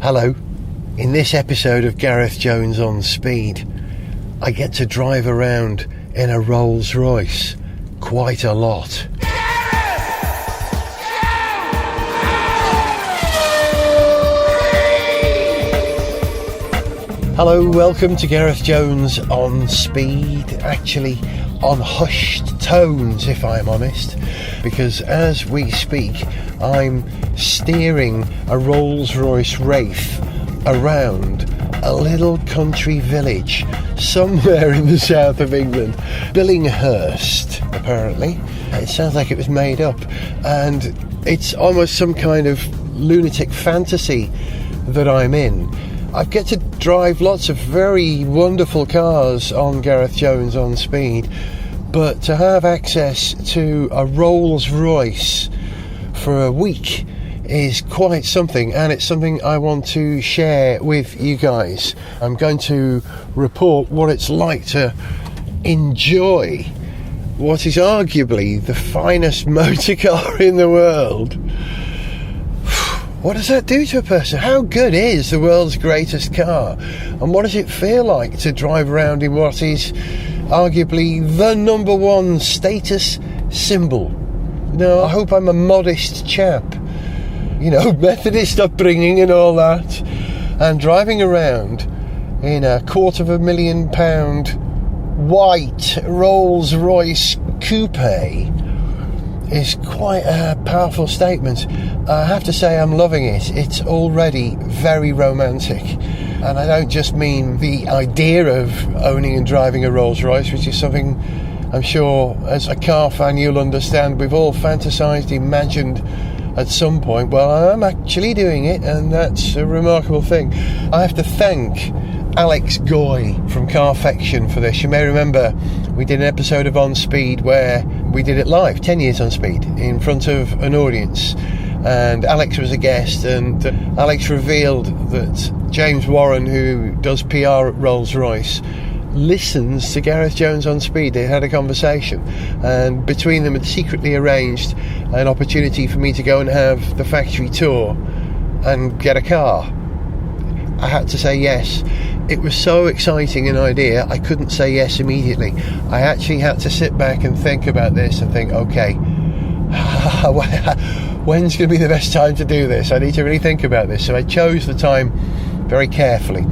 Hello. In this episode of Gareth Jones on Speed, I get to drive around in a Rolls-Royce quite a lot. Hello, welcome to Gareth Jones on Speed. Actually, on hushed tones, if I'm honest, because as we speak, I'm steering a Rolls-Royce Wraith around a little country village somewhere in the south of England, Billinghurst, apparently. It sounds like it was made up, and it's almost some kind of lunatic fantasy that I'm in. I get to drive lots of very wonderful cars on Gareth Jones on Speed, but to have access to a Rolls-Royce for a week is quite something, and it's something I want to share with you guys. I'm going to report what it's like to enjoy what is arguably the finest motor car in the world. What does that do to a person? How good is the world's greatest car? And what does it feel like to drive around in what is arguably the number one status symbol? Now, I hope I'm a modest chap, Methodist upbringing and all that, and driving around in a £250,000 white Rolls-Royce coupe is quite a powerful statement. I have to say I'm loving it. It's already very romantic, and I don't just mean the idea of owning and driving a Rolls-Royce, which is something I'm sure as a car fan you'll understand we've all fantasised, imagined at some point. Well, I'm actually doing it, and that's a remarkable thing. I have to thank Alex Goy from Carfection for this. You may remember we did an episode of On Speed where we did it live, 10 years on Speed, in front of an audience, and Alex was a guest, and Alex revealed that James Warren, who does PR at Rolls-Royce, listens to Gareth Jones on Speed. They had a conversation, and between them had secretly arranged an opportunity for me to go and have the factory tour and get a car. I had to say yes. It was so exciting an idea, I couldn't say yes immediately. I actually had to sit back and think about this and think, okay, when's going to be the best time to do this? I need to really think about this. So I chose the time very carefully.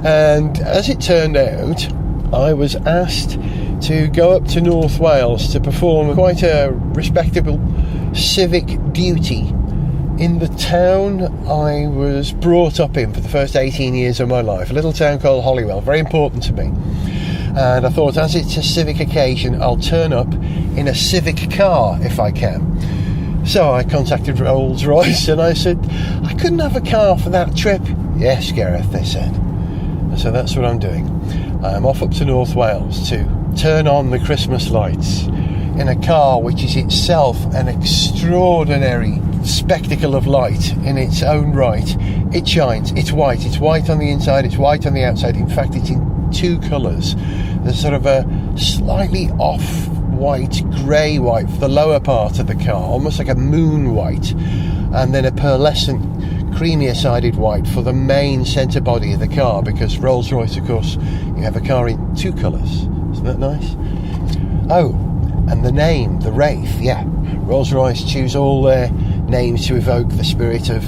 And as it turned out, I was asked to go up to North Wales to perform quite a respectable civic duty in the town I was brought up in for the first 18 years of my life, a little town called Holywell, very important to me. And I thought, as it's a civic occasion, I'll turn up in a civic car if I can. So I contacted Rolls-Royce and I said, I couldn't have a car for that trip. Yes, Gareth, they said. And so that's what I'm doing. I'm off up to North Wales to turn on the Christmas lights in a car which is itself an extraordinary spectacle of light in its own right. It shines, it's white on the inside, it's white on the outside. In fact, it's in two colours. There's sort of a slightly off-white, grey white for the lower part of the car, almost like a moon white, and then a pearlescent, creamier sided white for the main centre body of the car, because Rolls-Royce, of course, you have a car in two colours. Isn't that nice? Oh, and the name, the Wraith, yeah. Rolls-Royce choose all their names to evoke the spirit of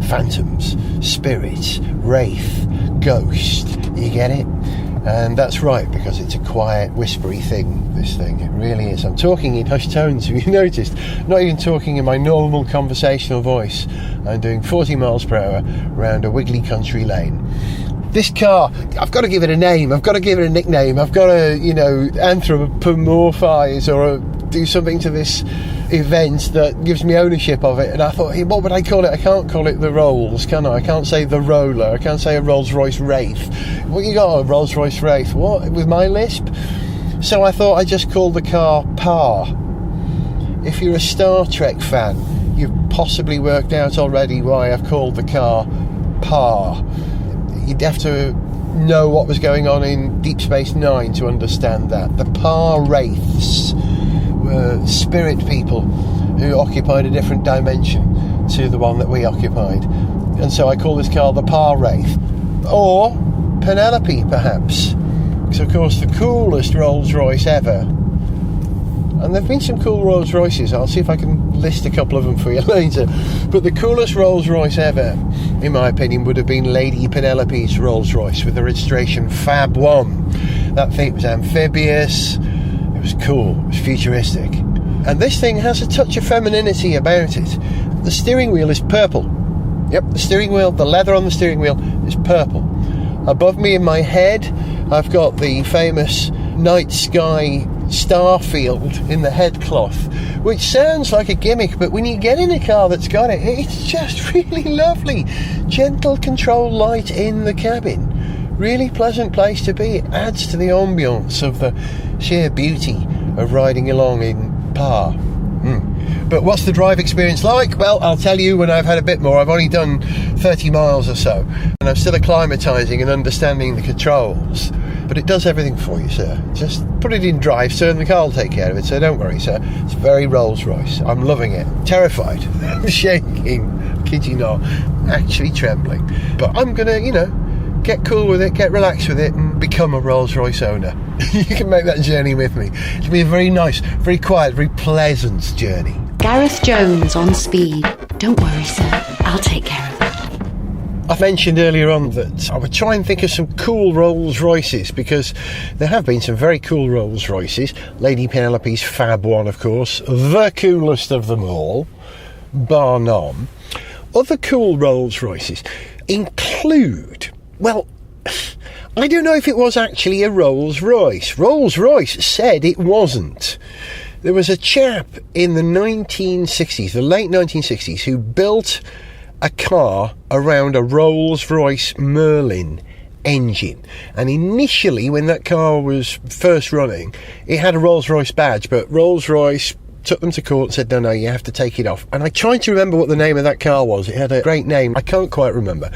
phantoms, spirits, wraith, ghost. You get it? And that's right, because it's a quiet, whispery thing, this thing. It really is. I'm talking in hushed tones, have you noticed? I'm not even talking in my normal conversational voice. I'm doing 40 miles per hour around a wiggly country lane. This car, I've got to give it a name, I've got to give it a nickname, I've got to, anthropomorphise or do something to this event that gives me ownership of it. And I thought, hey, what would I call it? I can't call it the Rolls, can I? I can't say the Roller, I can't say a Rolls-Royce Wraith. What you got, a Rolls-Royce Wraith? What, with my lisp? So I thought I'd just call the car Pa. If you're a Star Trek fan, you've possibly worked out already why I've called the car Pa. You'd have to know what was going on in Deep Space Nine to understand that. The Pa Wraiths were spirit people who occupied a different dimension to the one that we occupied. And so I call this car the Par Wraith. Or Penelope, perhaps. Because, of course, the coolest Rolls-Royce ever. And there have been some cool Rolls-Royces. I'll see if I can list a couple of them for you later. But the coolest Rolls-Royce ever, in my opinion, would have been Lady Penelope's Rolls-Royce with the registration Fab 1. That thing was amphibious. It was cool. It was futuristic. And this thing has a touch of femininity about it. The steering wheel is purple. Yep, the steering wheel, the leather on the steering wheel is purple. Above me in my head, I've got the famous night sky star field in the head cloth, which sounds like a gimmick, but when you get in a car that's got it, it's just really lovely. Gentle control light in the cabin. Really pleasant place to be. It adds to the ambience of the sheer beauty of riding along in Par. But what's the drive experience like? Well, I'll tell you when I've had a bit more. I've only done 30 miles or so, and I'm still acclimatising and understanding the controls. But it does everything for you, sir. Just put it in drive, sir, and the car will take care of it, so don't worry, sir. It's very Rolls-Royce. I'm loving it. Terrified. I'm shaking. Kid you not. Actually trembling. But I'm going to, get cool with it, get relaxed with it, and become a Rolls-Royce owner. You can make that journey with me. It'll be a very nice, very quiet, very pleasant journey. Gareth Jones on speed. Don't worry, sir. I'll take care of it. I mentioned earlier on that I would try and think of some cool Rolls-Royces, because there have been some very cool Rolls-Royces. Lady Penelope's Fab 1, of course, the coolest of them all, bar none. Other cool Rolls-Royces include, well, I don't know if it was actually a Rolls-Royce. Rolls-Royce said it wasn't. There was a chap in the 1960s, the late 1960s, who built a car around a Rolls-Royce Merlin engine. And initially, when that car was first running, it had a Rolls-Royce badge, but Rolls-Royce took them to court and said, no, you have to take it off. And I tried to remember what the name of that car was. It had a great name. I can't quite remember.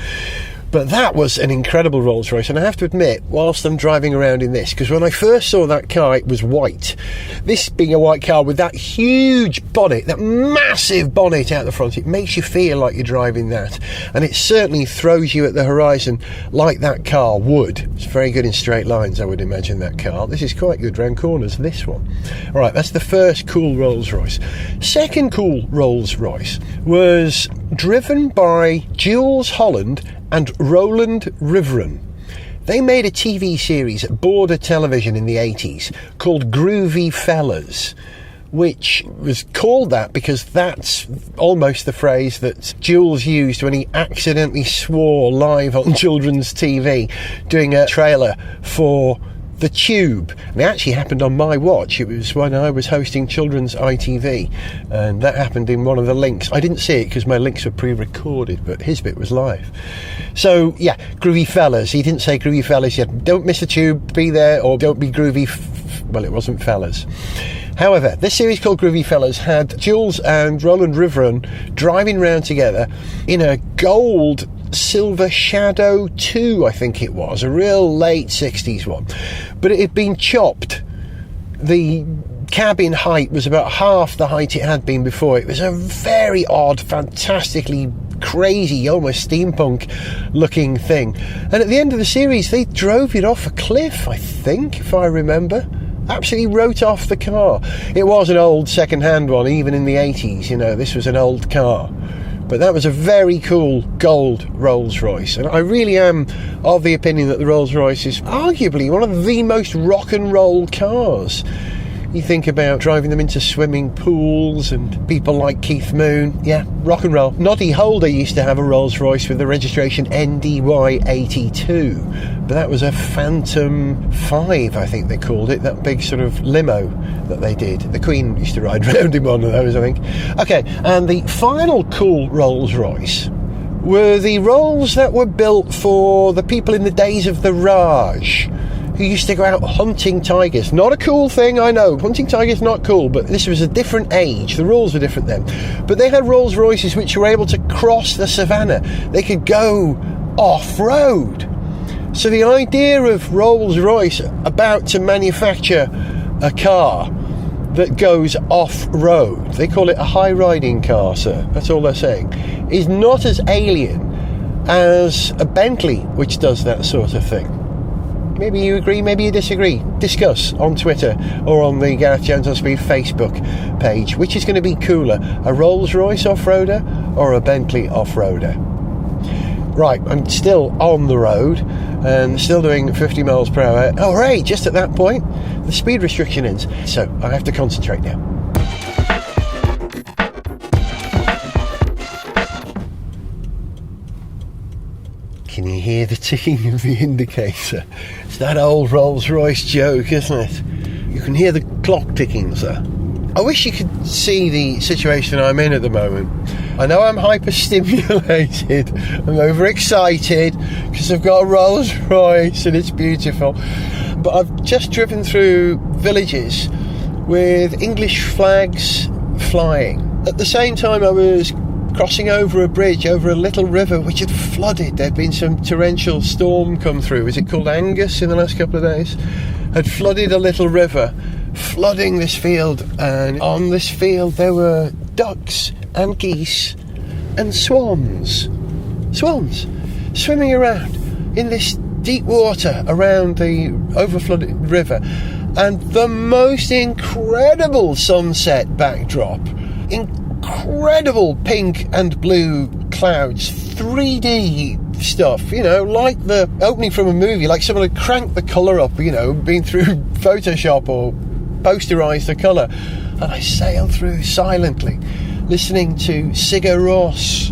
But that was an incredible Rolls-Royce, and I have to admit, whilst I'm driving around in this, because when I first saw that car, it was white. This being a white car with that huge bonnet, that massive bonnet out the front, it makes you feel like you're driving that. And it certainly throws you at the horizon like that car would. It's very good in straight lines, I would imagine, that car. This is quite good round corners, this one. All right, that's the first cool Rolls-Royce. Second cool Rolls-Royce was driven by Jules Holland and Roland Rivron. They made a TV series at Border Television in the 80s called Groovy Fellas, which was called that because that's almost the phrase that Jules used when he accidentally swore live on children's TV doing a trailer for The Tube. And it actually happened on my watch. It was when I was hosting children's ITV, and that happened in one of the links. I didn't see it because my links were pre-recorded, but his bit was live. So yeah, Groovy Fellas. He didn't say Groovy Fellas. He said, don't miss the tube, be there, or don't be groovy. Well, it wasn't fellas. However, this series called Groovy Fellas had Jules and Roland Rivron driving around together in a gold Silver Shadow 2, I think it was, a real late 60s one, but it had been chopped. The cabin height was about half the height it had been before. It was a very odd, fantastically crazy, almost steampunk looking thing, and at the end of the series they drove it off a cliff, I think, if I remember. Absolutely wrote off the car. It was an old second-hand one, even in the 80s, this was an old car. But that was a very cool gold Rolls-Royce. And I really am of the opinion that the Rolls-Royce is arguably one of the most rock and roll cars. You think about driving them into swimming pools and people like Keith Moon. Yeah, rock and roll. Noddy Holder used to have a Rolls-Royce with the registration NDY82. But that was a Phantom 5, I think they called it. That big sort of limo that they did. The Queen used to ride around in one of those, I think. Okay, and the final cool Rolls-Royce were the Rolls that were built for the people in the days of the Raj, who used to go out hunting tigers. Not a cool thing, I know. Hunting tigers, not cool, but this was a different age. The rules were different then. But they had Rolls-Royces which were able to cross the savannah. They could go off-road. So the idea of Rolls-Royce about to manufacture a car that goes off-road, they call it a high-riding car, sir, that's all they're saying, is not as alien as a Bentley, which does that sort of thing. Maybe you agree, maybe you disagree. Discuss on Twitter or on the Gareth Jones on Speed Facebook page. Which is going to be cooler, a Rolls-Royce off-roader or a Bentley off-roader? Right, I'm still on the road and still doing 50 miles per hour. Oh, right, just at that point, the speed restriction ends. So I have to concentrate now. Can you hear the ticking of the indicator? It's that old Rolls-Royce joke, isn't it? You can hear the clock ticking, sir. I wish you could see the situation I'm in at the moment. I know I'm hyper-stimulated, I'm overexcited because I've got a Rolls-Royce and it's beautiful. But I've just driven through villages with English flags flying. At the same time I was crossing over a bridge over a little river which had flooded. There'd been some torrential storm come through. Is it called Angus in the last couple of days? Had flooded a little river, flooding this field, and on this field there were ducks and geese and swans swimming around in this deep water around the overflooded river, and the most incredible sunset backdrop. Incredible pink and blue clouds, 3D stuff, you know, like the opening from a movie, like someone had cranked the colour up, you know, been through Photoshop or posterised the colour. And I sailed through silently, listening to Sigur Rós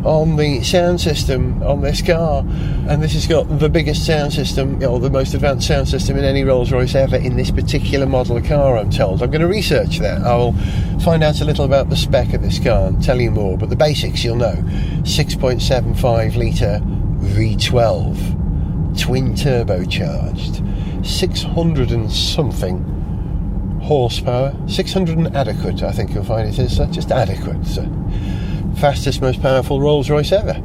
on the sound system on this car. And this has got the biggest sound system, or the most advanced sound system in any Rolls-Royce ever in this particular model of car, I'm told. I'm going to research that. I will find out a little about the spec of this car and tell you more, but the basics you'll know. 6.75 litre V12, twin turbocharged, 600 and something horsepower, 600 and adequate, I think you'll find it is, just adequate. So, fastest, most powerful Rolls-Royce ever.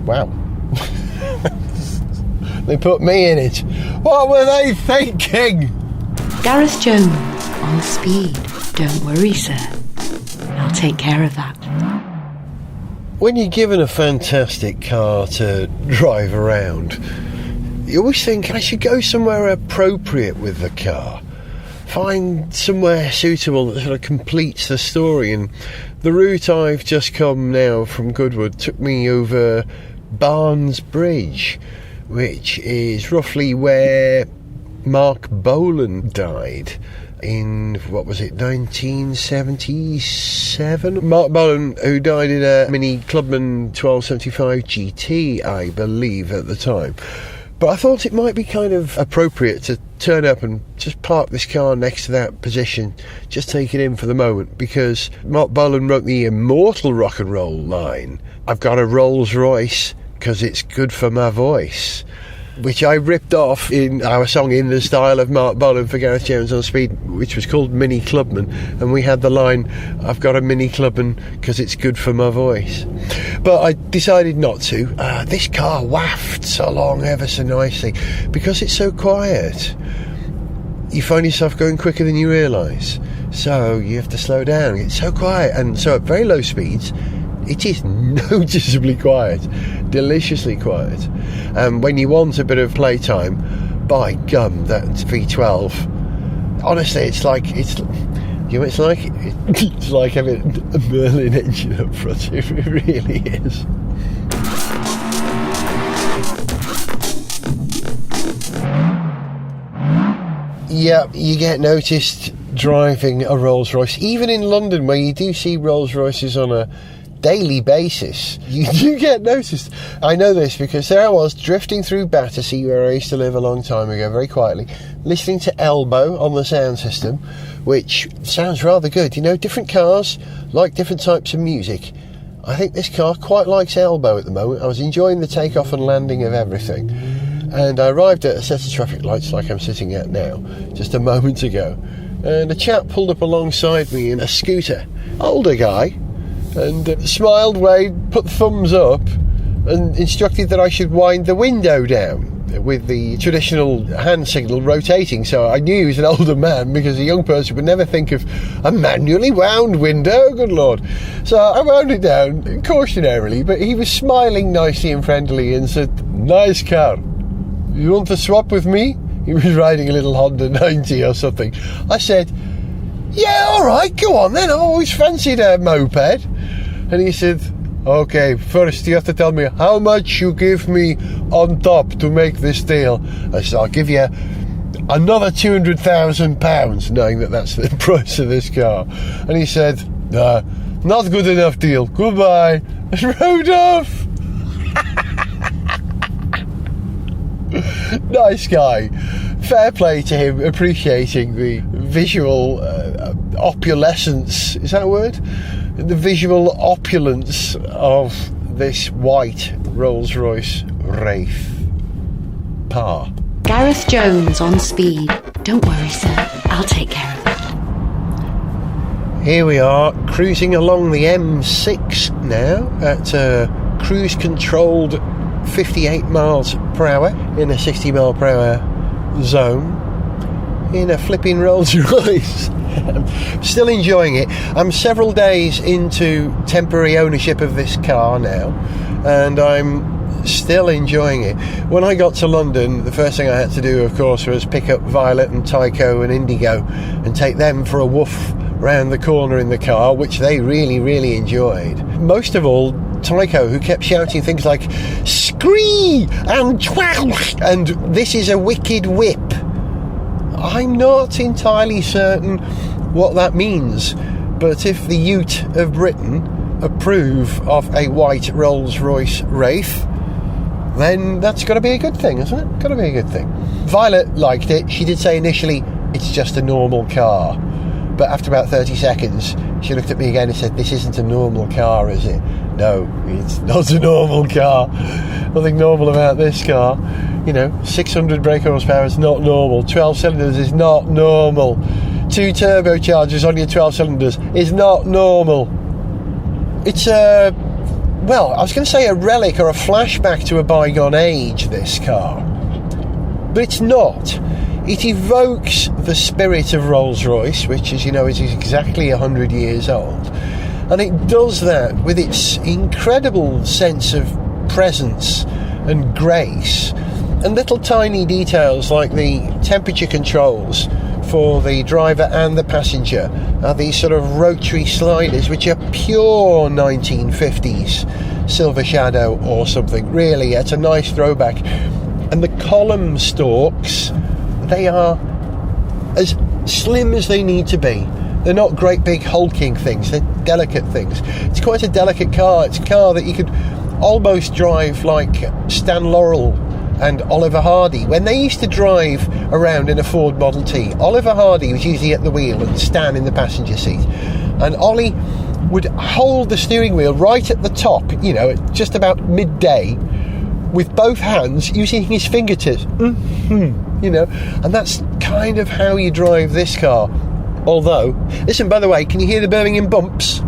Wow. They put me in it. What were they thinking? Gareth Jones on Speed. Don't worry, sir. I'll take care of that. When you're given a fantastic car to drive around, you always think, I should go somewhere appropriate with the car. Find somewhere suitable that sort of completes the story. And the route I've just come now from Goodwood took me over Barnes Bridge, which is roughly where Mark Bolan died in, 1977? Mark Bolan, who died in a Mini Clubman 1275 GT, I believe, at the time. But I thought it might be kind of appropriate to turn up and just park this car next to that position, just take it in for the moment, because Mark Bolan wrote the immortal rock and roll line, I've got a Rolls-Royce because it's good for my voice, which I ripped off in our song in the style of Mark Bolan for Gareth Jones on Speed, which was called Mini Clubman, and we had the line, I've got a Mini Clubman because it's good for my voice. But I decided not to. This car wafts along ever so nicely because it's so quiet. You find yourself going quicker than you realise, so you have to slow down. It's so quiet, and so at very low speeds it is noticeably quiet, deliciously quiet. And when you want a bit of playtime, by gum, that V12, honestly, it's like having a Merlin engine up front. It really is. Yeah, you get noticed driving a Rolls-Royce, even in London, where you do see Rolls-Royces on a daily basis. You do get noticed. I know this because there I was drifting through Battersea, where I used to live a long time ago, very quietly, listening to Elbow on the sound system, which sounds rather good. You know, different cars like different types of music. I think this car quite likes Elbow at the moment. I was enjoying the takeoff and landing of everything, and I arrived at a set of traffic lights like I'm sitting at now just a moment ago, and a chap pulled up alongside me in a scooter, older guy, and smiled, waved, put the thumbs up and instructed that I should wind the window down. with the traditional hand signal rotating, so I knew he was an older man, because a young person would never think of a manually wound window, good lord. So I wound it down cautionarily, but he was smiling nicely and friendly and said, "Nice car. You want to swap with me?" He was riding a little Honda 90 or something. I said, "Yeah, alright, go on then, I've always fancied a moped." And he said, "Okay, first you have to tell me how much you give me on top to make this deal." I said, "I'll give you another £200,000, knowing that that's the price of this car." And he said, "Not good enough deal, goodbye," and rode off. Nice guy. Fair play to him, appreciating the visual opulence, is that a word? The visual opulence of this white Rolls-Royce Wraith. Par. Gareth Jones on speed. Don't worry, sir. I'll take care of that. Here we are, cruising along the M6 now at cruise controlled 58 miles per hour in a 60 mile per hour zone in a flipping Rolls-Royce. Still enjoying it. I'm several days into temporary ownership of this car now, and I'm still enjoying it. When I got to London, the first thing I had to do, of course, was pick up Violet and Tycho and Indigo and take them for a woof round the corner in the car, which they really, really enjoyed. Most of all, Tycho, who kept shouting things like "Scree!" and "Twelve!" and "This is a wicked whip." I'm not entirely certain what that means, but if the Ute of Britain approve of a white Rolls-Royce Wraith, then that's got to be a good thing, isn't it? Got to be a good thing. Violet liked it. She did say initially, "It's just a normal car." But after about 30 seconds, she looked at me again and said, "This isn't a normal car, is it?" No, it's not a normal car. Nothing normal about this car. 600 brake horsepower is not normal. 12 cylinders is not normal. 2 turbochargers on your 12 cylinders is not normal. It's I was going to say a relic or a flashback to a bygone age, this car. But it's not. It evokes the spirit of Rolls-Royce, which, as you know, is exactly 100 years old. And it does that with its incredible sense of presence and grace, and little tiny details like the temperature controls for the driver and the passenger are these sort of rotary sliders, which are pure 1950s Silver Shadow or something. Really, it's a nice throwback. And the column stalks, they are as slim as they need to be. They're not great big hulking things, they're delicate things. It's quite a delicate car. It's a car that you could almost drive like Stan Laurel and Oliver Hardy. When they used to drive around in a Ford Model T, Oliver Hardy was usually at the wheel and Stan in the passenger seat. And Ollie would hold the steering wheel right at the top, at just about midday, with both hands, using his fingertips. And that's kind of how you drive this car. Although, listen, by the way, can you hear the Birmingham bumps?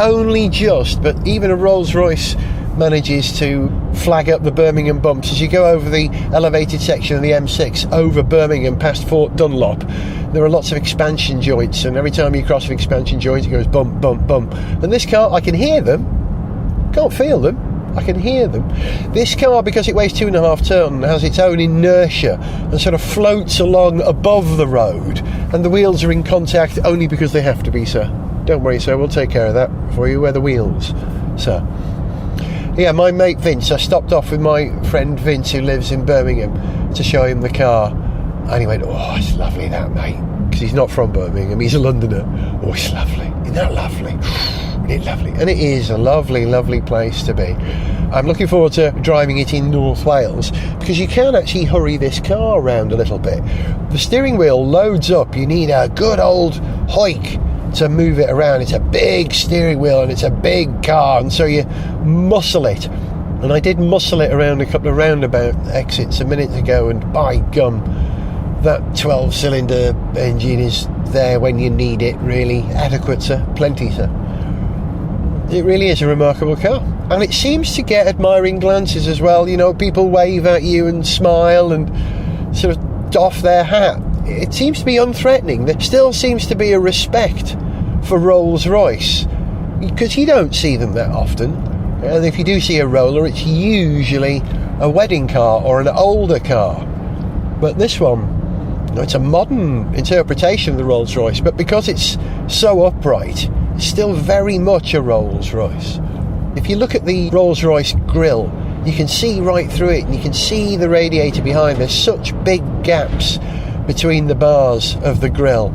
Only just, but even a Rolls-Royce manages to flag up the Birmingham bumps as you go over the elevated section of the M6 over Birmingham past Fort Dunlop. There are lots of expansion joints, and every time you cross an expansion joint it goes bump, bump, bump. And this car, I can hear them, can't feel them, I can hear them. This car, because it weighs 2.5 tonne, has its own inertia and sort of floats along above the road, and the wheels are in contact only because they have to be, sir. Don't worry, sir, we'll take care of that for you. Where the wheels, sir. Yeah, my mate Vince, I stopped off with my friend Vince, who lives in Birmingham, to show him the car, and he went, "Oh, it's lovely that, mate," because he's not from Birmingham, he's a Londoner. "Oh, it's lovely. Isn't that lovely? Isn't it lovely?" And it is a lovely, lovely place to be. I'm looking forward to driving it in North Wales, because you can actually hurry this car around a little bit. The steering wheel loads up. You need a good old hoik to move it around. It's a big steering wheel and it's a big car, and so you muscle it. And I did muscle it around a couple of roundabout exits a minute ago, and by gum, that 12-cylinder engine is there when you need it, really. Adequate, sir. Plenty, sir. It really is a remarkable car. And it seems to get admiring glances as well. You know, people wave at you and smile and sort of doff their hat. It seems to be unthreatening. There still seems to be a respect for Rolls-Royce, because you don't see them that often. And if you do see a roller, it's usually a wedding car or an older car. But this one, it's a modern interpretation of the Rolls-Royce, but because it's so upright, it's still very much a Rolls-Royce. If you look at the Rolls-Royce grille, you can see right through it, and you can see the radiator behind. There's such big gaps between the bars of the grille.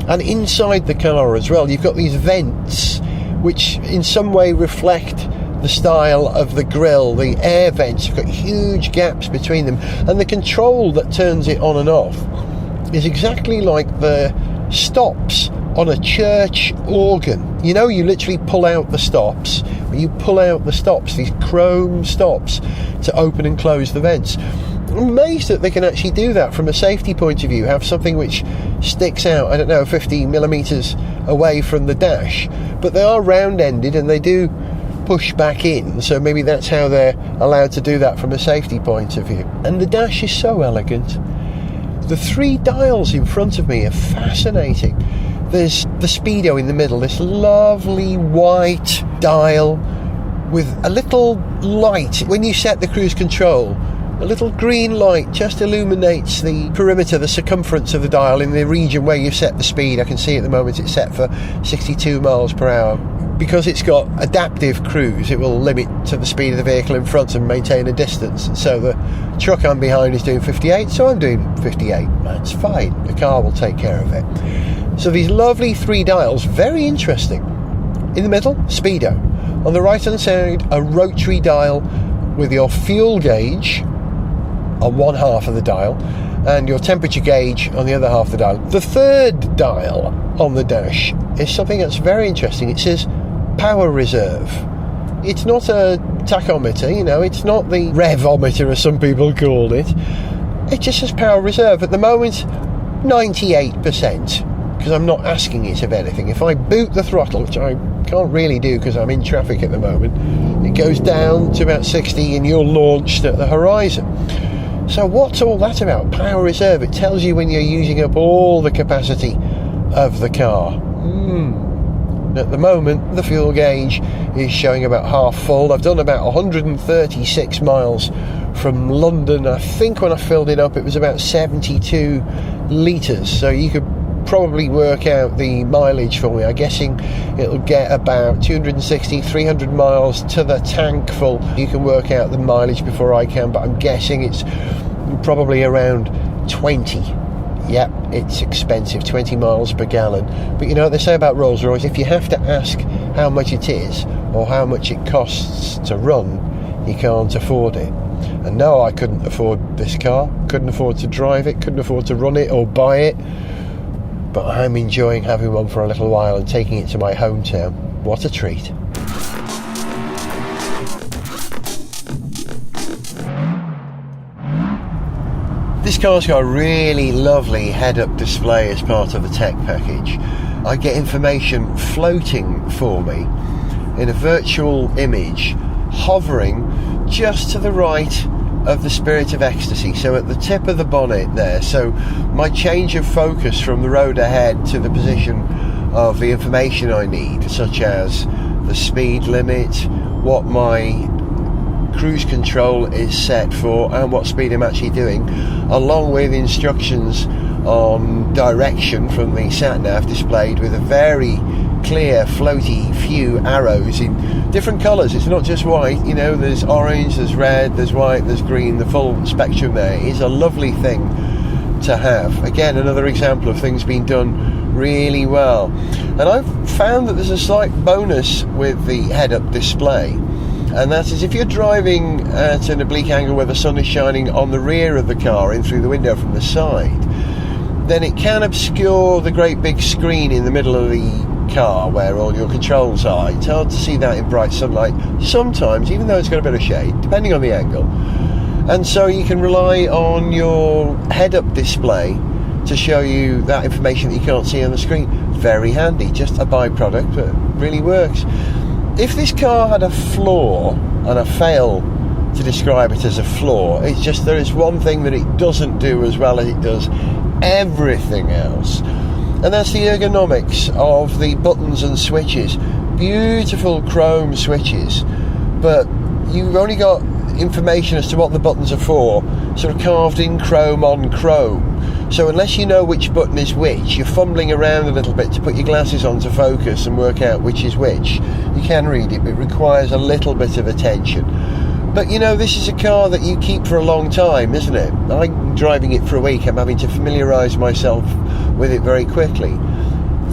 And inside the car as well, you've got these vents which in some way reflect the style of the grille. The air vents have got huge gaps between them, and the control that turns it on and off is exactly like the stops on a church organ. You know, you literally pull out the stops. You pull out the stops, these chrome stops, to open and close the vents. I'm amazed that they can actually do that from a safety point of view, have something which sticks out, I don't know, 50 millimetres away from the dash. But they are round-ended and they do push back in, so maybe that's how they're allowed to do that from a safety point of view. And the dash is so elegant. The 3 dials in front of me are fascinating. There's the speedo in the middle, this lovely white dial with a little light. When you set the cruise control, a little green light just illuminates the perimeter, the circumference of the dial in the region where you've set the speed. I can see at the moment it's set for 62 miles per hour. Because it's got adaptive cruise, it will limit to the speed of the vehicle in front and maintain a distance. So the truck I'm behind is doing 58, so I'm doing 58. That's fine, the car will take care of it. So these lovely 3 dials, very interesting. In the middle, speedo. On the right hand side, a rotary dial with your fuel gauge on one half of the dial and your temperature gauge on the other half of the dial. The 3rd dial on the dash is something that's very interesting. It says power reserve. It's not a tachometer, you know, it's not the revometer as some people called it. It just says power reserve. At the moment, 98%. Because I'm not asking it of anything. If I boot the throttle, which I can't really do because I'm in traffic at the moment, it goes down to about 60 and you're launched at the horizon. So what's all that about? Power reserve. It tells you when you're using up all the capacity of the car. At the moment, the fuel gauge is showing about half full. I've done about 136 miles from London. I think when I filled it up, it was about 72 litres. So you could probably work out the mileage for me. I'm guessing it'll get about 260, 300 miles to the tank full. You can work out the mileage before I can, but I'm guessing it's probably around 20. Yep, it's expensive, 20 miles per gallon. But you know what they say about Rolls-Royce? If you have to ask how much it is or how much it costs to run, you can't afford it. And no, I couldn't afford this car, couldn't afford to drive it, couldn't afford to run it or buy it. But I'm enjoying having one for a little while and taking it to my hometown. What a treat. This car's got a really lovely head-up display as part of the tech package. I get information floating for me in a virtual image, hovering just to the right of the Spirit of Ecstasy, so at the tip of the bonnet there. So my change of focus from the road ahead to the position of the information I need, such as the speed limit, what my cruise control is set for and what speed I'm actually doing, along with instructions on direction from the sat-nav displayed with a very clear floaty few arrows in different colours. It's not just white, you know, there's orange, there's red, there's white, there's green, the full spectrum there is a lovely thing to have. Again, another example of things being done really well. And I've found that there's a slight bonus with the head-up display, and that is if you're driving at an oblique angle where the sun is shining on the rear of the car in through the window from the side, then it can obscure the great big screen in the middle of the car where all your controls are. It's hard to see that in bright sunlight sometimes, even though it's got a bit of shade, depending on the angle. And so you can rely on your head-up display to show you that information that you can't see on the screen. Very handy, just a byproduct, but really works. if this car had a flaw, and I fail to describe it as a flaw, it's just there is one thing that it doesn't do as well as it does everything else, and that's the ergonomics of the buttons and switches. Beautiful chrome switches, but you've only got information as to what the buttons are for, sort of carved in chrome on chrome. So unless you know which button is which, you're fumbling around a little bit to put your glasses on to focus and work out which is which. You can read it, but it requires a little bit of attention. But you know, this is a car that you keep for a long time, isn't it? I'm driving it for a week, I'm having to familiarise myself with it very quickly.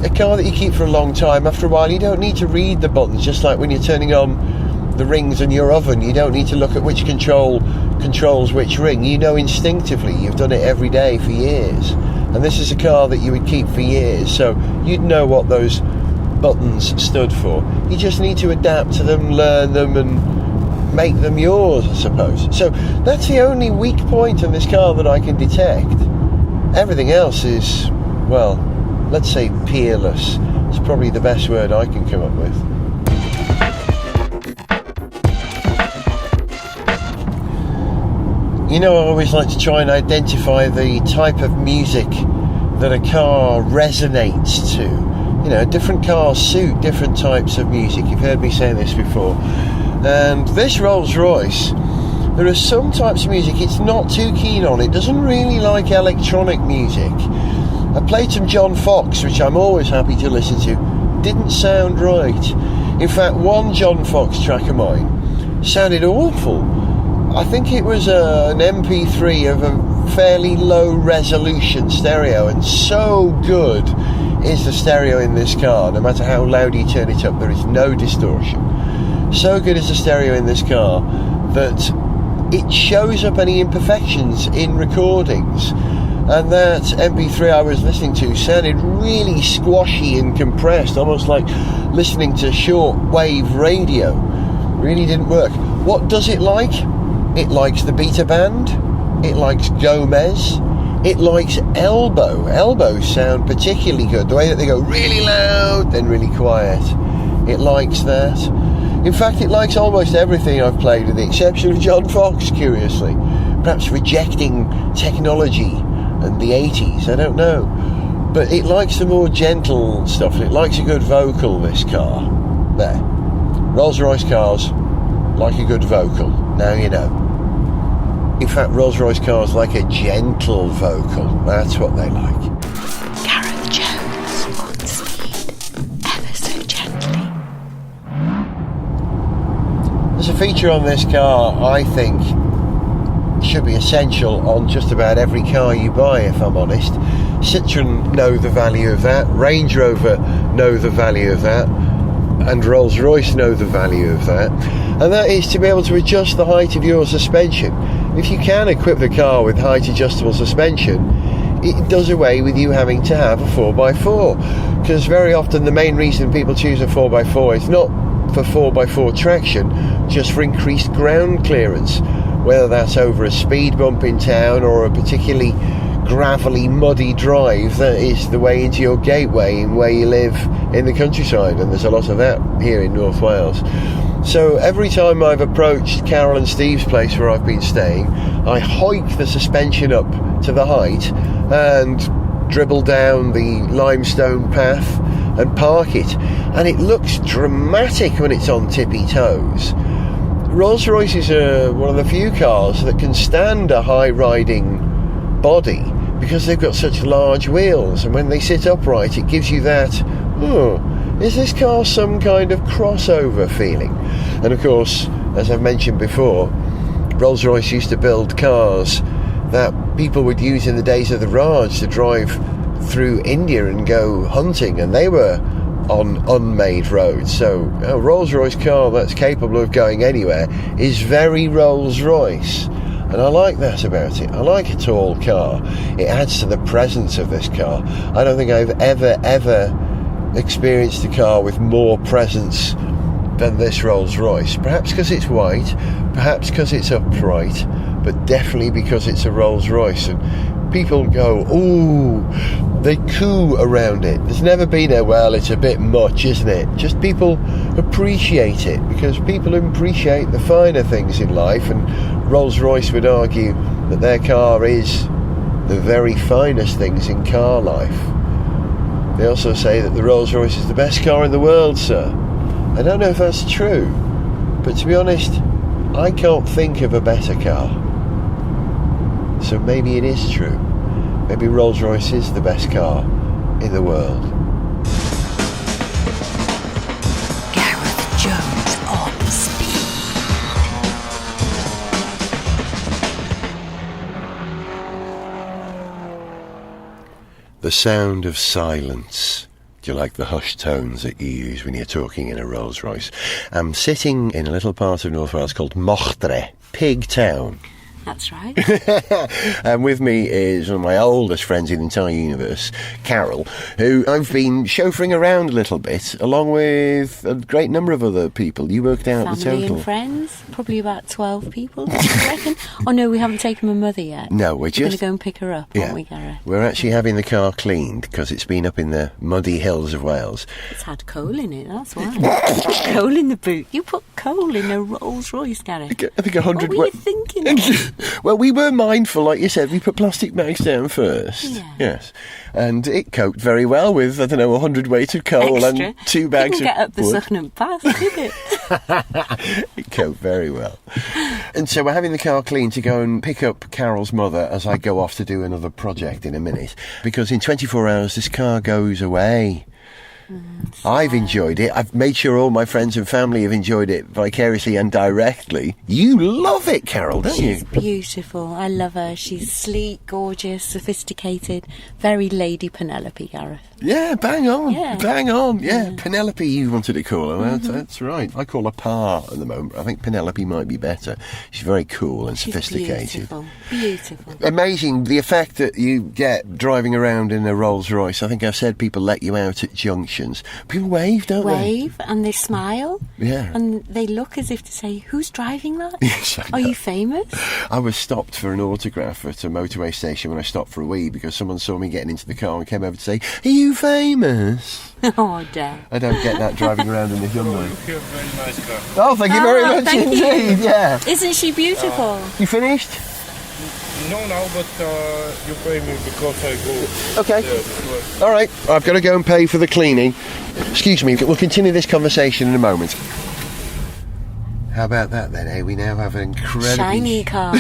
A car that you keep for a long time, after a while you don't need to read the buttons, just like when you're turning on the rings in your oven. You don't need to look at which controls which ring. You know instinctively, you've done it every day for years. And this is a car that you would keep for years, so you'd know what those buttons stood for. You just need to adapt to them, learn them, and make them yours, I suppose. So that's the only weak point in this car that I can detect. Everything else is, well, let's say peerless. It's probably the best word I can come up with. You know, I always like to try and identify the type of music that a car resonates to. You know, different cars suit different types of music. You've heard me say this before. And this Rolls-Royce, there are some types of music it's not too keen on. It doesn't really like electronic music. I played some John Foxx, which I'm always happy to listen to. Didn't sound right. In fact, one John Foxx track of mine sounded awful. I think it was an MP3 of a fairly low resolution stereo, and so good is the stereo in this car. No matter how loud you turn it up, there is no distortion. So good is the stereo in this car that it shows up any imperfections in recordings. And that MP3 I was listening to sounded really squashy and compressed, almost like listening to short wave radio. Really didn't work. What does it like? It likes the beta band, it likes Gomez, it likes elbow. Elbows sound particularly good, the way that they go really loud, then really quiet. It likes that. In fact, it likes almost everything I've played, with the exception of John Foxx, curiously. Perhaps rejecting technology and the 80s, I don't know. But it likes the more gentle stuff, and it likes a good vocal, this car. There. Rolls-Royce cars like a good vocal. Now you know. In fact, Rolls-Royce cars like a gentle vocal. That's what they like. Gareth Jones on speed, ever so gently. There's a feature on this car I think should be essential on just about every car you buy, if I'm honest. Citroën know the value of that, Range Rover know the value of that, and Rolls-Royce know the value of that, and that is to be able to adjust the height of your suspension. If you can equip the car with height adjustable suspension, it does away with you having to have a 4x4, because very often the main reason people choose a 4x4 is not for 4x4 traction, just for increased ground clearance, whether that's over a speed bump in town or a particularly gravelly, muddy drive that is the way into your gateway in where you live in the countryside, and there's a lot of that here in North Wales. So every time I've approached Carol and Steve's place where I've been staying, I hike the suspension up to the height and dribble down the limestone path and park it, and it looks dramatic when it's on tippy toes. Rolls-Royce is one of the few cars that can stand a high riding body because they've got such large wheels, and when they sit upright it gives you that, is this car some kind of crossover feeling? And of course, as I've mentioned before, Rolls-Royce used to build cars that people would use in the days of the Raj to drive through India and go hunting, and they were on unmade roads. So a Rolls-Royce car that's capable of going anywhere is very Rolls-Royce, and I like that about it. I like a tall car. It adds to the presence of this car. I don't think I've ever experienced a car with more presence than this Rolls-Royce. Perhaps because it's white, perhaps because it's upright, but definitely because it's a Rolls-Royce. And people go, ooh, they coo around it. There's never been a, well, it's a bit much, isn't it? Just people appreciate it, because people appreciate the finer things in life, and Rolls-Royce would argue that their car is the very finest things in car life. They also say that the Rolls-Royce is the best car in the world, sir. I don't know if that's true, but to be honest, I can't think of a better car. So maybe it is true. Maybe Rolls-Royce is the best car in the world. Gareth Jones on speed. The sound of silence. Do you like the hushed tones that you use when you're talking in a Rolls-Royce? I'm sitting in a little part of North Wales called Mochtre, Pig Town. That's right. And with me is one of my oldest friends in the entire universe, Carol, who I've been chauffeuring around a little bit, along with a great number of other people. You worked out the total. Family and friends, probably about 12 people, do you reckon? Oh no, we haven't taken my mother yet. No, we're going to just... go and pick her up, aren't we, Gareth? We're actually having the car cleaned, because it's been up in the muddy hills of Wales. It's had coal in it, that's why. Coal in the boot. You put coal in a Rolls-Royce, Gareth. I think 100... What were you thinking? Well, we were mindful, like you said, we put plastic bags down first. Yeah. Yes. And it coped very well with, 100 weight of coal Extra. and 2 bags Didn't of get up the wood. Suchnam Pass, did it? It coped very well. And so we're having the car cleaned to go and pick up Carol's mother as I go off to do another project in a minute. Because in 24 hours, this car goes away. I've enjoyed it. I've made sure all my friends and family have enjoyed it vicariously and directly. You love it, Carol, don't you? She's beautiful. I love her. She's sleek, gorgeous, sophisticated. Very Lady Penelope, Gareth. Yeah, bang on. Yeah. Bang on. Yeah, Penelope you wanted to call her. That's right. I call her Pa at the moment. I think Penelope might be better. She's very cool and She's sophisticated. Beautiful. Amazing the effect that you get driving around in a Rolls-Royce. I think I've said people let you out at junctions. People wave, don't they? Wave and they smile. Yeah. And they look as if to say, who's driving that? Yes, I Are know. you famous? I was stopped for an autograph at a motorway station when I stopped for a wee because someone saw me getting into the car and came over to say, are you famous? Oh, damn. I don't get that driving around in the Hyundai. You have a very nice car. Oh, thank you very much thank indeed, you. yeah. Isn't she beautiful? You finished? No, but you pay me because I go. Okay. Yeah, All right, I've got to go and pay for the cleaning. Excuse me, we'll continue this conversation in a moment. How about that then, eh? We now have an incredibly... Shiny car.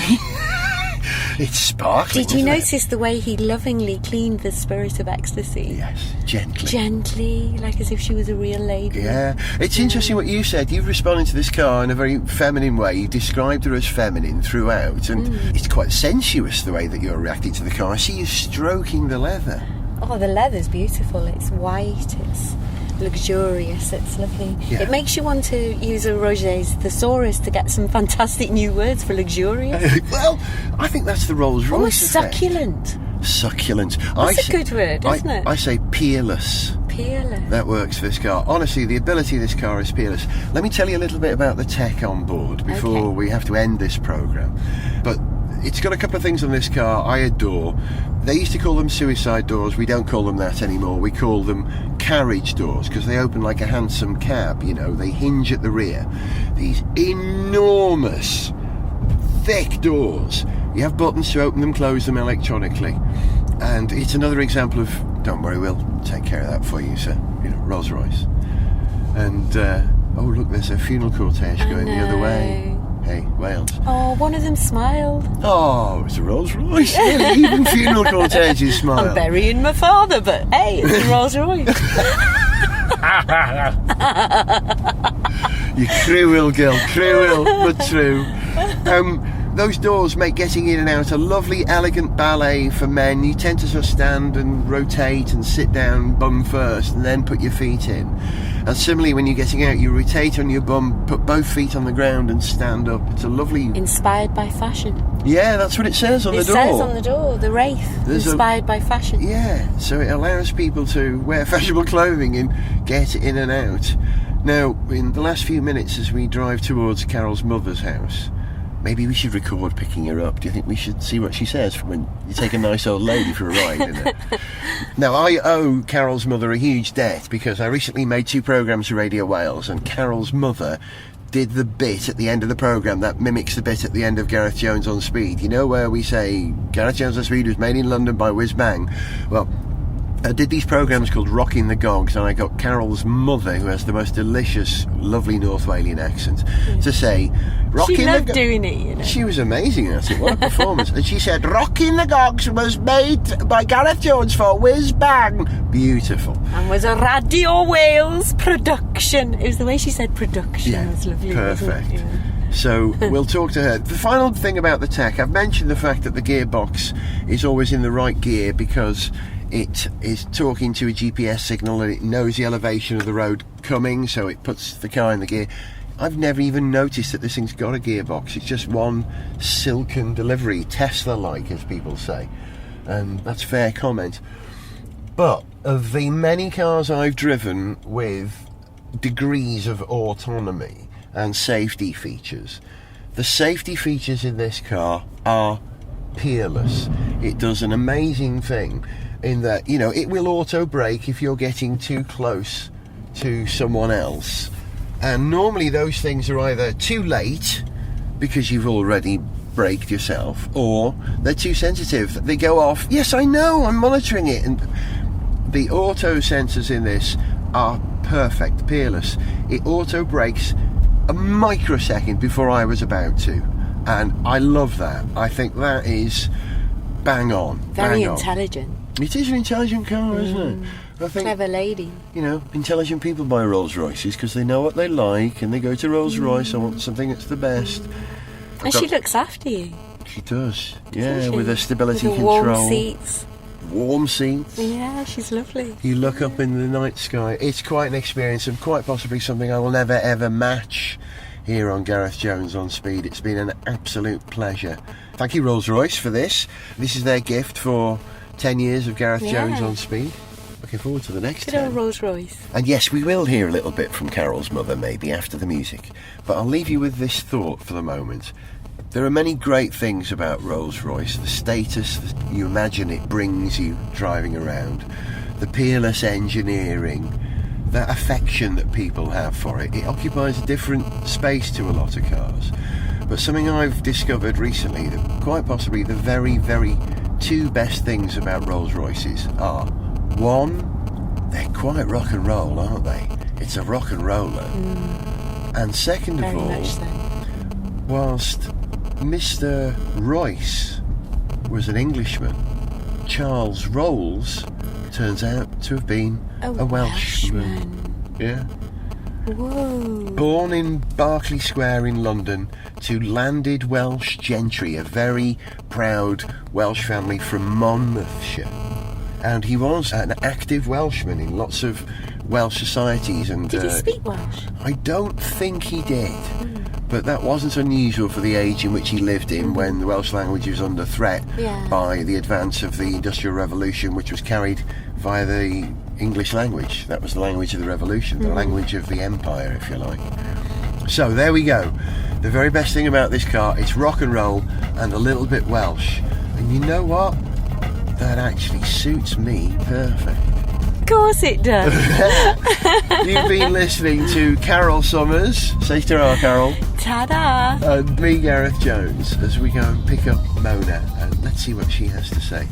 It's sparkling, Did you isn't it? notice the way he lovingly cleaned the Spirit of Ecstasy? Yes, gently. Gently, like as if she was a real lady. Yeah, it's interesting what you said. You've responded to this car in a very feminine way. You described her as feminine throughout, and it's quite sensuous the way that you're reacting to the car. I see you stroking the leather. Oh, the leather's beautiful. It's white, it's luxurious, it's lovely. Yeah. It makes you want to use a Roger's thesaurus to get some fantastic new words for luxurious. Well, I think that's the Rolls-Royce Almost effect. succulent. Succulent. That's a good word, isn't it? I say peerless. Peerless. That works for this car. Honestly, the ability of this car is peerless. Let me tell you a little bit about the tech on board before Okay. we have to end this programme. But it's got a couple of things on this car I adore. They used to call them suicide doors. We don't call them that anymore. We call them carriage doors because they open like a hansom cab, you know. They hinge at the rear. These enormous, thick doors. You have buttons to open them, close them electronically. And it's another example of, don't worry, we'll take care of that for you, sir. You know, Rolls-Royce. And, oh, look, there's a funeral cortege going the other way. Hey, Wales. Oh, one of them smiled. Oh, it's a Rolls-Royce. Really? Even funeral corteges smile. I'm burying my father, but hey, it's a Rolls Royce. You cruel girl, cruel, but true. Those doors make getting in and out a lovely, elegant ballet for men. You tend to sort of stand and rotate and sit down bum first and then put your feet in. And similarly, when you're getting out, you rotate on your bum, put both feet on the ground and stand up. It's a lovely... Inspired by fashion. Yeah, that's what it says on the door. It says on the door, the Wraith, inspired by fashion. Yeah, so it allows people to wear fashionable clothing and get in and out. Now, in the last few minutes as we drive towards Carol's mother's house, Maybe we should record picking her up. Do you think we should see what she says when you take a nice old lady for a ride in it? Now, I owe Carol's mother a huge debt because I recently made 2 programmes for Radio Wales, and Carol's mother did the bit at the end of the programme that mimics the bit at the end of Gareth Jones on Speed. You know, where we say Gareth Jones on Speed was made in London by Whiz Bang? Well, I did these programmes called Rocking the Gogs, and I got Carol's mother, who has the most delicious, lovely North Walian accent, to say, Rocking She the loved doing it, you know. She was amazing at it. What a performance. And she said, Rocking the Gogs was made by Gareth Jones for Whiz Bang. Beautiful. And was a Radio Wales production. It was the way she said production. Yeah, It was lovely. perfect. Wasn't it? Yeah. So we'll talk to her. The final thing about the tech, I've mentioned the fact that the gearbox is always in the right gear because it is talking to a GPS signal and it knows the elevation of the road coming, so it puts the car in the gear. I've never even noticed that this thing's got a gearbox. It's just one silken delivery, Tesla-like, as people say. And that's fair comment. But of the many cars I've driven with degrees of autonomy and safety features, the safety features in this car are peerless. It does an amazing thing in that, you know, it will auto brake if you're getting too close to someone else, and normally those things are either too late because you've already braked yourself, or they're too sensitive. They go off. Yes, I know, I'm monitoring it. And the auto sensors in this are perfect, peerless. It auto brakes a microsecond before I was about to, and I love that. I think that is bang on. Very bang on. intelligent. It is an intelligent car, isn't it? I think, Clever lady. you know, intelligent people buy Rolls-Royces because they know what they like, and they go to Rolls-Royce. I want something that's the best. And she looks after you. She does, yeah, Doesn't she? with her stability With the control. warm seats. Warm seats. Yeah, she's lovely. You look up in the night sky. It's quite an experience, and quite possibly something I will never ever match here on Gareth Jones on Speed. It's been an absolute pleasure. Thank you, Rolls-Royce, for this. This is their gift for 10 years of Gareth Jones on Speed. Looking forward to the next Good old 10. Rolls-Royce. And yes, we will hear a little bit from Carol's mother maybe after the music. But I'll leave you with this thought for the moment. There are many great things about Rolls-Royce. The status that you imagine it brings you driving around. The peerless engineering. That affection that people have for it. It occupies a different space to a lot of cars. But something I've discovered recently, that quite possibly the very, very 2 best things about Rolls-Royces are, 1, they're quite rock and roll, aren't they? It's a rock and roller. And second of Very all, much so. whilst Mr. Royce was an Englishman, Charles Rolls turns out to have been a Welshman. Yeah. Whoa. Born in Berkeley Square in London to landed Welsh gentry, a very proud Welsh family from Monmouthshire. And he was an active Welshman in lots of Welsh societies. And Did he speak Welsh? I don't think he did. But that wasn't unusual for the age in which he lived in, when the Welsh language was under threat by the advance of the Industrial Revolution, which was carried via the English language. That was the language of the revolution, the language of the empire, if you like. So there we go. The very best thing about this car, it's rock and roll and a little bit Welsh. And you know what? That actually suits me perfect. Of course it does. You've been listening to Carol Summers, say ta-ra, Carol, Ta-da. and me, Gareth Jones, as we go and pick up Mona, and let's see what she has to say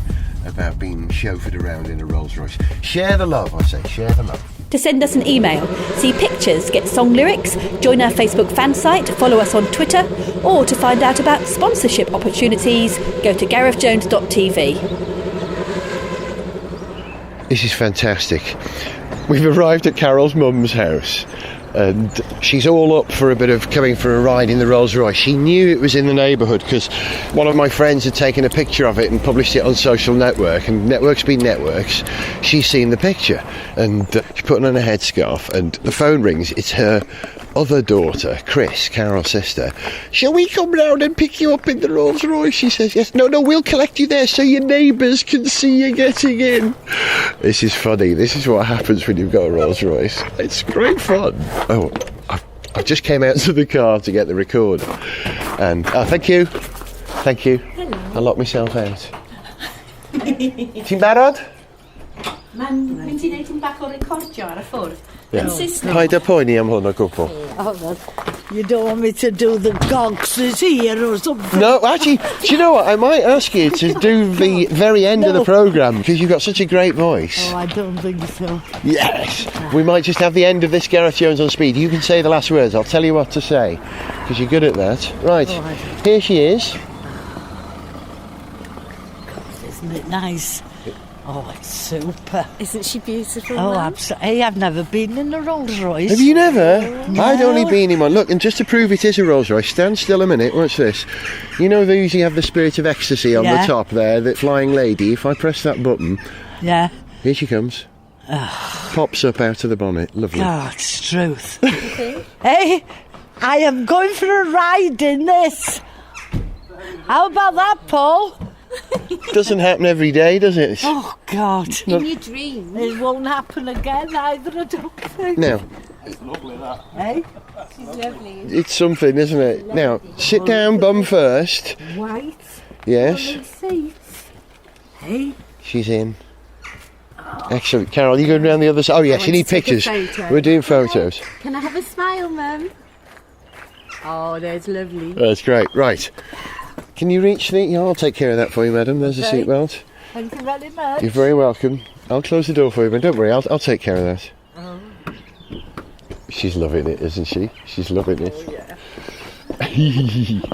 about being chauffeured around in a Rolls-Royce. Share the love, I say, share the love. To send us an email, see pictures, get song lyrics, join our Facebook fan site, follow us on Twitter, or to find out about sponsorship opportunities, go to garethjones.tv. This is fantastic. We've arrived at Carol's mum's house, and she's all up for a bit of coming for a ride in the Rolls-Royce. She knew it was in the neighbourhood because one of my friends had taken a picture of it and published it on social network, and networks be networks. She's seen the picture, and she's putting on a headscarf, and the phone rings. It's her other daughter, Chris, Carol's sister. Shall we come round and pick you up in the Rolls-Royce? She says yes. No, we'll collect you there so your neighbours can see you getting in. This is funny. This is what happens when you've got a Rolls-Royce. It's great fun. Oh, I just came out to the car to get the recorder, And thank you. Hello. I locked myself out. Ti'n barod? Mae'n mynd i wneud yn bach o recordio ar y ffwrdd. Yeah. Paid â poeni am hwn o gwbl. You don't want me to do the goxes here or something? No, actually, do you know what? I might ask you to do the very end of the programme because you've got such a great voice. Oh, I don't think so. Yes. We might just have the end of this Gareth Jones on Speed. You can say the last words. I'll tell you what to say because you're good at that. Right. Here she is. Isn't it nice? Oh, it's super. Isn't she beautiful? Oh, absolutely. Hey, I've never been in a Rolls-Royce. Have you never? No. I'd only been in one. Look, and just to prove it is a Rolls-Royce, stand still a minute. Watch this. You know they usually have the Spirit of Ecstasy on the top there, that flying lady. If I press that button... Yeah. Here she comes. Pops up out of the bonnet. Lovely. Oh, it's truth. Hey, I am going for a ride in this. How about that, Paul? Doesn't happen every day, does it? Oh, God. In your dreams. It won't happen again either, I don't think. Now, It's lovely, that. Hey? She's lovely. it's something, isn't it? Now, sit down, bum first. White. Yes, Seats. Hey? she's in. Excellent. Carol, you going round the other side? Oh, yes, you need pictures. We're doing photos. Can I have a smile, Mum? Oh, that's lovely. That's great. Right. Can you reach the... Yeah, I'll take care of that for you, madam. There's a seatbelt. Thank you very much. You're very welcome. I'll close the door for you, but don't worry, I'll take care of that. Oh. She's loving it, isn't she? She's loving it. Oh, yeah.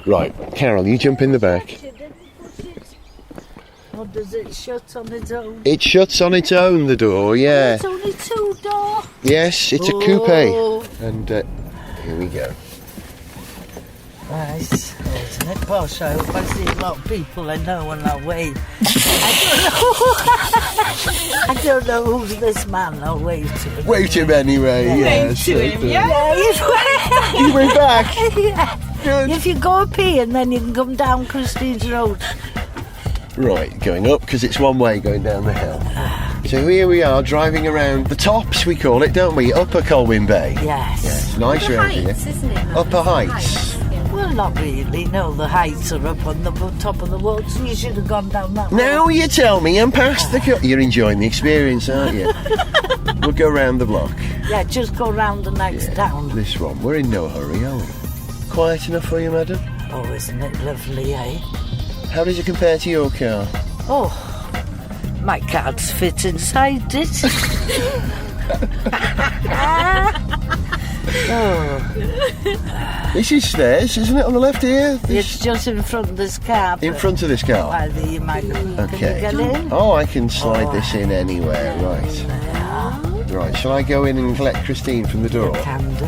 Right, Carol, you jump in the back. Or does it shut on its own? It shuts on its own, the door, yeah. It's only two-door. Yes, it's a coupe. And here we go. Nice, isn't it posh? I hope I see a lot of people I know on our way. I don't know who's this man. I'll wave to him. Wave to him anyway, yes. to him, yeah. You went back. Yeah. Good. If you go up here and then you can come down Christine's Road. Right, going up because it's one way going down the hill. So here we are driving around the tops, we call it, don't we? Upper Colwyn Bay. Yes. Yes, nice round here. Heights, isn't it, Mum? Upper Heights. Well, not really. No, the heights are up on the top of the wall, so you should have gone down that way. Now you tell me I'm past the... You're enjoying the experience, aren't you? We'll go round the block. Yeah, just go round the next town. This one. We're in no hurry, are we? Quiet enough for you, madam? Oh, isn't it lovely, eh? How does it compare to your car? Oh, my cards fit inside it. Oh, This is stairs, isn't it, on the left here? it's just in front of this car. In front of this car? Either you might... Can Okay. you get in? Oh, I can slide this in anywhere, right. Right, shall I go in and collect Christine from the door? Can do.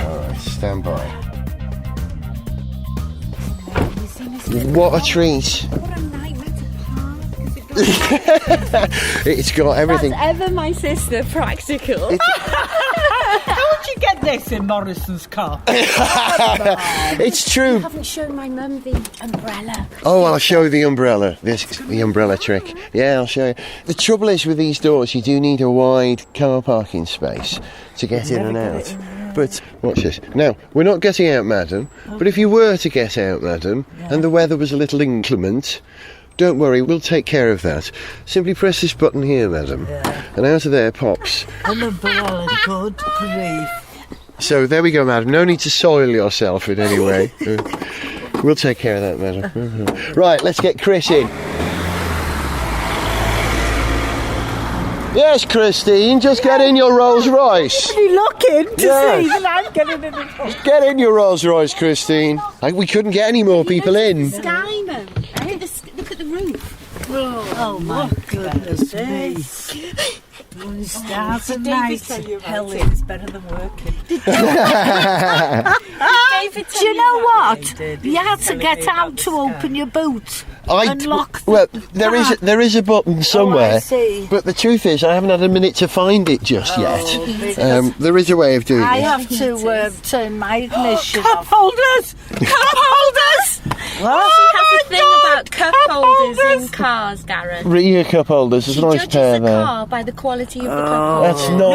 Alright, stand by. What a treat. What a nightmare to park. It's got everything. That's ever my sister practical. How would you get this in Morrison's car? It's true. I haven't shown my mum the umbrella. Oh, I'll show you the umbrella. The umbrella trick. Yeah, I'll show you. The trouble is with these doors, you do need a wide car parking space to get in and out. But watch this. Now, we're not getting out, madam. But if you were to get out, madam, and the weather was a little inclement, don't worry, we'll take care of that. Simply press this button here, madam, and out of there pops. An umbrella, good grief. So there we go, madam. No need to soil yourself in any way. We'll take care of that, madam. Right, let's get Chris in. Yes, Christine, just get in your Rolls-Royce. Are you looking to Yes. see that I'm getting in the car? Get in your Rolls-Royce, Christine. We couldn't get any more people in. Sky, Mum. Look at the roof. Oh my goodness me. Stars and nights. Hell, it's better than working. Do you know what? You had to get out to open your boot. Unlock the Well, there is a button somewhere. Oh, I see. But the truth is, I haven't had a minute to find it just yet. because There is a way of doing I it. have to turn my ignition Cup off. holders! Cup holders! What? She has a thing about cup holders in cars, Gareth. Rear cup holders, there's She a nice judges pair a there. car by the quality of the cup holder.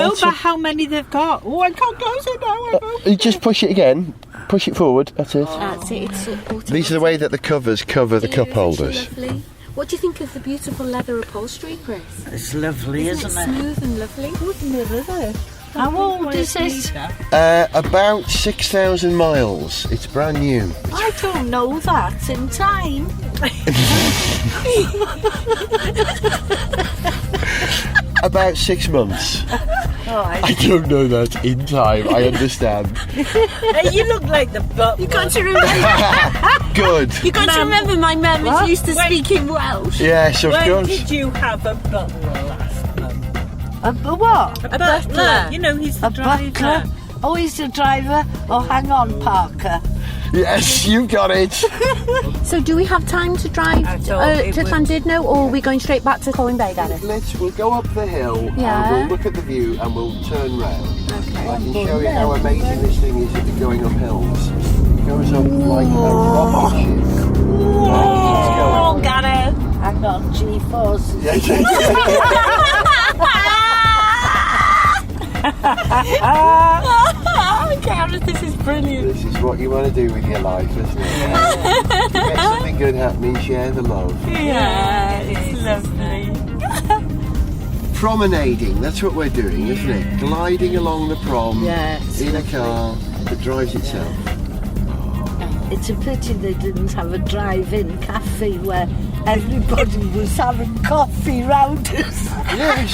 That's not. How many they've got? Oh, I can't close it now. You just push it again. Push it forward. That's it. That's it. It's automatic. These are the way that the covers cover the cup Isn't it holders. lovely? What do you think of the beautiful leather upholstery, Chris? It's lovely, Isn't it smooth and lovely? How old is it? About 6,000 miles. It's brand new. I don't know that in time. About 6 months. Oh, I don't know that in time. I understand. Hey, you look like the butler. You got to remember. Good. You got to remember. My mum is used to speaking Welsh. Yes, of When course. did you have a butler last month? A what? A butler. You know, he's the A driver. butler? Oh, he's the driver? Oh, hang on, Parker. Yes, you got it. So, do we have time to drive I thought it to would- Llandudno, or are we going straight back to Colwyn Bay, Gareth? We'll go up the hill Yeah. and we'll look at the view and we'll turn round. Okay. I can show you how amazing this thing is at going up hills. It goes up like a rocket ship. Oh, Gareth. Hang on, G-forces. Oh, Gareth, this is brilliant. This is what you want to do with your life, isn't it? Get something good happening, share the love. Yeah, it's lovely. Promenading, that's what we're doing, isn't it? Gliding along the prom Yes. in a car that drives itself. It's a pity they didn't have a drive-in cafe where everybody was having coffee round us. Yes.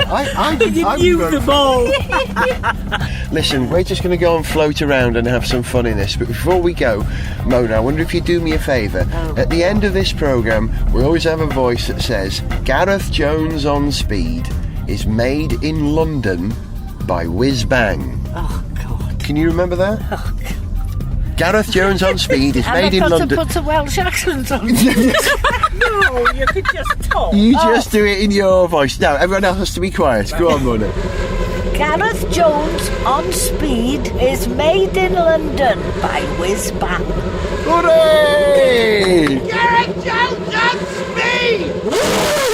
I You them all. Listen, we're just going to go and float around and have some fun in this. But before we go, Mona, I wonder if you'd do me a favour. At the end of this programme, we always have a voice that says, Gareth Jones on Speed is made in London by Whiz Bang. Oh, God. Can you remember that? Gareth Jones on Speed is made in And I've got London. to put a Welsh accent on. No, you could just talk. You just do it in your voice. No, everyone else has to be quiet. Go on, Mona. Gareth Jones on Speed is made in London by Whiz Bang. Hooray! Gareth Jones on Speed!